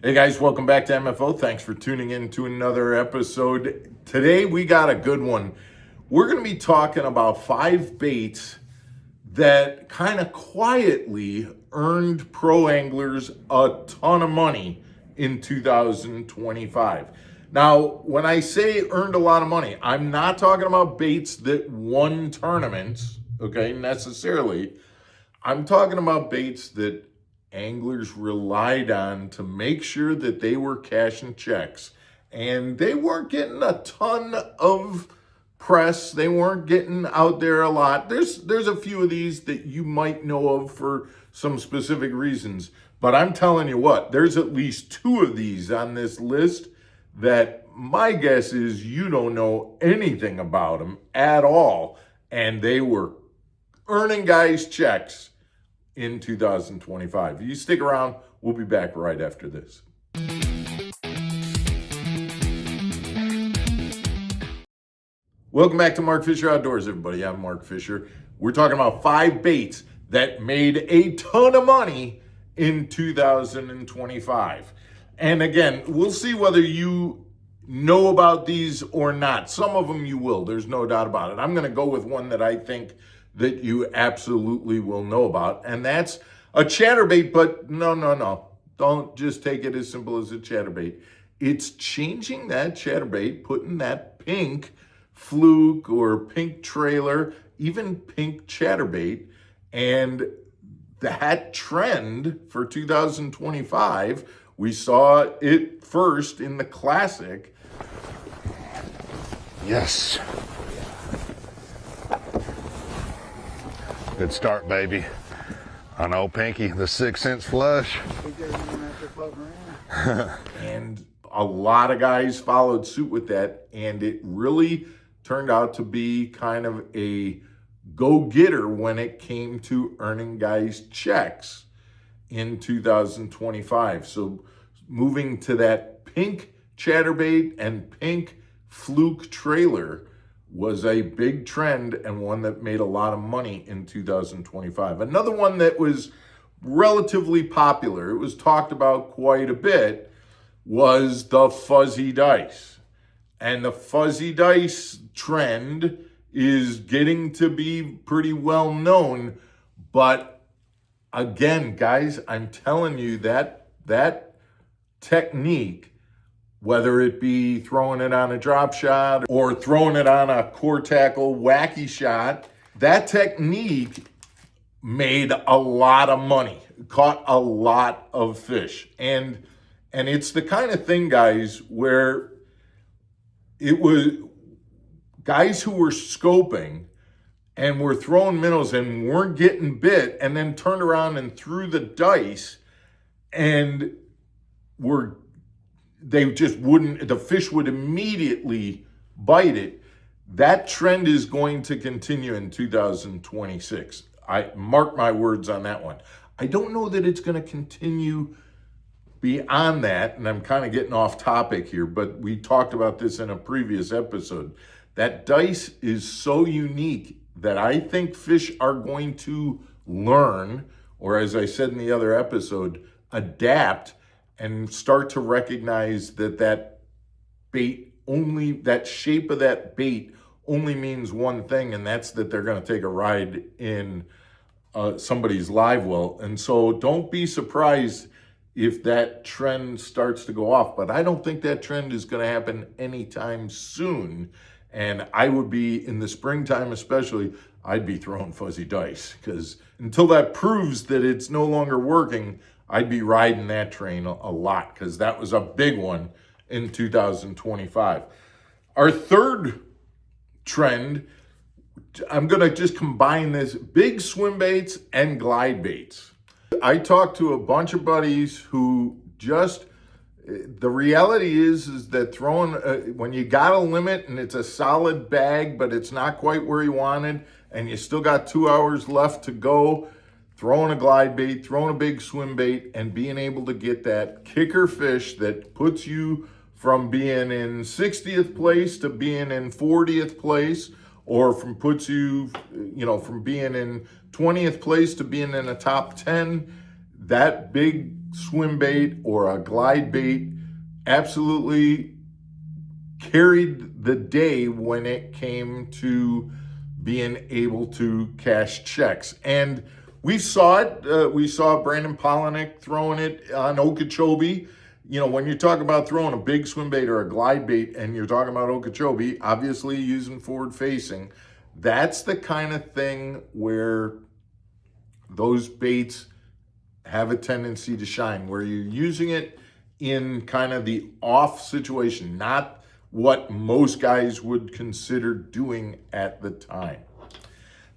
Hey guys, welcome back to MFO. Thanks for tuning in to another episode. Today we got a good one. We're going to be talking about 5 baits that kind of quietly earned pro anglers a ton of money in 2025. Now, when I say earned a lot of money, I'm not talking about baits that won tournaments, okay, necessarily. I'm talking about baits that anglers relied on to make sure that they were cashing checks. And they weren't getting a ton of press. They weren't getting out there a lot. There's a few of these that you might know of for some specific reasons. But I'm telling you what, there's at least 2 of these on this list that my guess is you don't know anything about them at all. And they were earning guys checks in 2025. You stick around, we'll be back right after this. Welcome back to Mark Fisher Outdoors, everybody. I'm Mark Fisher. We're talking about 5 baits that made a ton of money in 2025. And again, we'll see whether you know about these or not. Some of them you will, there's no doubt about it. I'm going to go with one that I think that you absolutely will know about, and that's a chatterbait. But no. Don't just take it as simple as a chatterbait. It's changing that chatterbait, putting that pink fluke or pink trailer, even pink chatterbait, and that trend for 2025, we saw it first in the Classic. Yes. Good start, baby. I know, Pinky, the 6-cent flush. And a lot of guys followed suit with that, and it really turned out to be kind of a go-getter when it came to earning guys checks in 2025. So moving to that pink chatterbait and pink fluke trailer was a big trend and one that made a lot of money in 2025. Another one that was relatively popular, it was talked about quite a bit, was the fuzzy dice. And the fuzzy dice trend is getting to be pretty well known. But again, guys, I'm telling you that technique, whether it be throwing it on a drop shot or throwing it on a core tackle wacky shot, that technique made a lot of money, caught a lot of fish. And it's the kind of thing, guys, where it was guys who were scoping and were throwing minnows and weren't getting bit, and then turned around and threw the dice and they just wouldn't, the fish would immediately bite it. That trend is going to continue in 2026. I mark my words on that one. I don't know that it's going to continue beyond that, and I'm kind of getting off topic here, but we talked about this in a previous episode. That dice is so unique that I think fish are going to learn, or as I said in the other episode, adapt and start to recognize that bait only, that shape of that bait only means one thing, and that's that they're going to take a ride in somebody's live well. And so don't be surprised if that trend starts to go off, but I don't think that trend is going to happen anytime soon. And I would be, in the springtime especially, I'd be throwing fuzzy dice, because until that proves that it's no longer working, I'd be riding that train a lot, because that was a big one in 2025. Our third trend, I'm going to just combine this, big swim baits and glide baits. I talked to a bunch of buddies who just, the reality is that throwing, when you got a limit and it's a solid bag, but it's not quite where you wanted, and you still got 2 hours left to go, throwing a glide bait, throwing a big swim bait, and being able to get that kicker fish that puts you from being in 60th place to being in 40th place, or from puts you, from being in 20th place to being in the top 10, that big swim bait or a glide bait absolutely carried the day when it came to being able to cash checks. And we saw it. We saw Brandon Polinick throwing it on Okeechobee. You know, when you talk about throwing a big swim bait or a glide bait and you're talking about Okeechobee, obviously using forward facing, that's the kind of thing where those baits have a tendency to shine, where you're using it in kind of the off situation, not what most guys would consider doing at the time.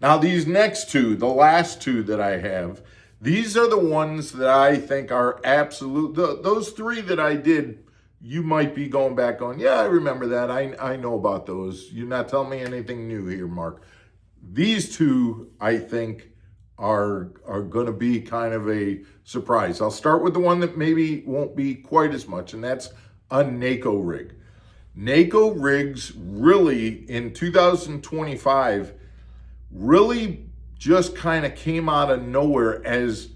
Now, these next two, the last two that I have, these are the ones that I think are absolute. Those three that I did, you might be going back on, yeah, I remember that. I know about those. You're not telling me anything new here, Mark. These two, I think, are going to be kind of a surprise. I'll start with the one that maybe won't be quite as much, and that's a Neko rig. Neko rigs really in 2025 really just kind of came out of nowhere as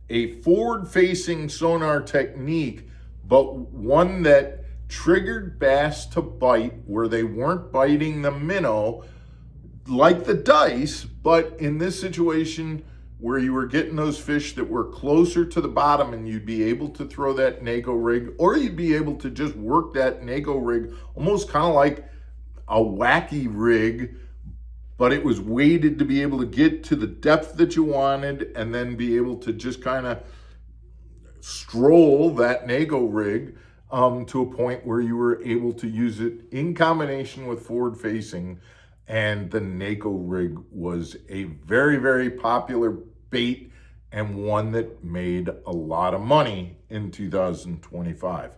a forward-facing sonar technique, but one that triggered bass to bite where they weren't biting the minnow like the dice, but in this situation where you were getting those fish that were closer to the bottom and you'd be able to throw that Neko rig, or you'd be able to just work that Neko rig almost kind of like a wacky rig, but it was weighted to be able to get to the depth that you wanted and then be able to just kind of stroll that Neko rig to a point where you were able to use it in combination with forward facing. And the Neko rig was a very, very popular bait and one that made a lot of money in 2025.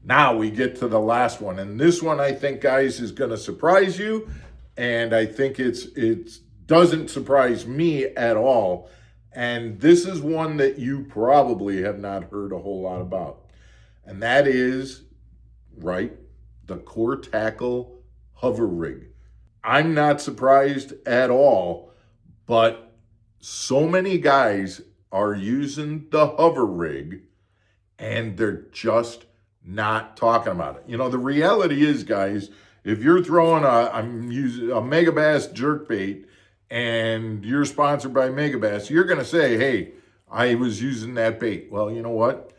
Now we get to the last one. And this one, I think, guys, is going to surprise you. And I think it doesn't surprise me at all. And this is one that you probably have not heard a whole lot about. And that is, right, the Core Tackle hover rig. I'm not surprised at all, but so many guys are using the hover rig and they're just not talking about it. You know, the reality is, guys, if you're throwing I'm using a Megabass jerkbait and you're sponsored by Megabass, you're going to say, hey, I was using that bait. Well, you know what?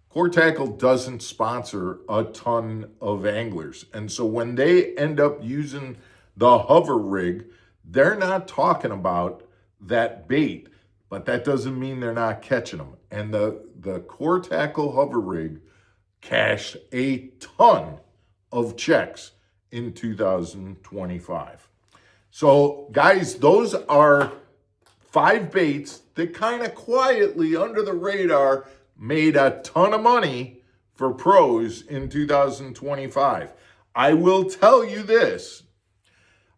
Core Tackle doesn't sponsor a ton of anglers. And so when they end up using the hover rig, they're not talking about that bait, but that doesn't mean they're not catching them. And the Core Tackle hover rig cashed a ton of checks in 2025. So guys, those are 5 baits that kind of quietly under the radar made a ton of money for pros in 2025. I will tell you this.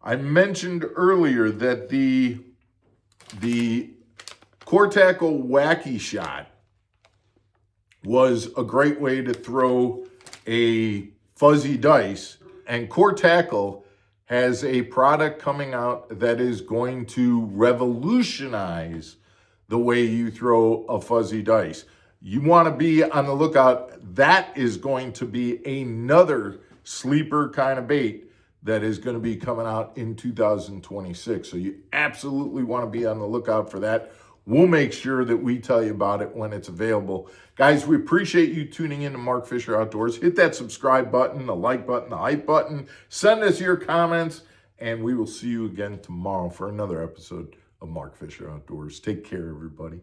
I mentioned earlier that the Core Tackle Wacky Shot was a great way to throw a fuzzy dice, and Core Tackle has a product coming out that is going to revolutionize the way you throw a fuzzy dice. You want to be on the lookout. That is going to be another sleeper kind of bait that is going to be coming out in 2026. So you absolutely want to be on the lookout for that. We'll make sure that we tell you about it when it's available. Guys, we appreciate you tuning in to Mark Fisher Outdoors. Hit that subscribe button, the like button, the hype button. Send us your comments, and we will see you again tomorrow for another episode of Mark Fisher Outdoors. Take care, everybody.